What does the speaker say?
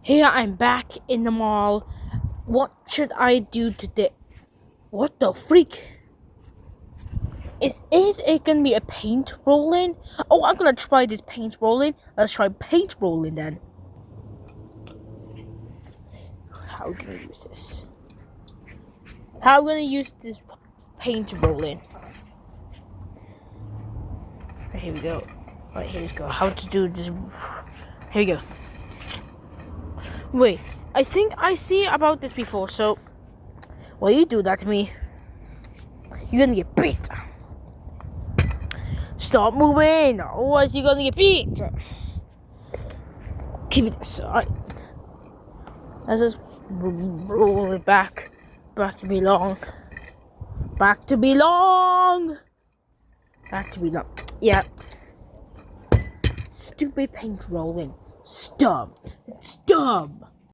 Here I'm back in the mall. What should I do today? What the freak? Is it gonna be a paint rolling? Oh, I'm gonna try this paint rolling. Let's try paint rolling then. How can I use this? How am I gonna use this paint rolling? Here we go. Alright, here we go. How to do this? Here we go. Wait, I think I see about this before. So, when you do that to me, you're gonna get beat. Stop moving, otherwise you're gonna get beat. Keep it this. Alright. Let's just roll it back. Back to belong. Back to belong. Back to belong. Yeah. Stupid paint rolling. Stop. Stop.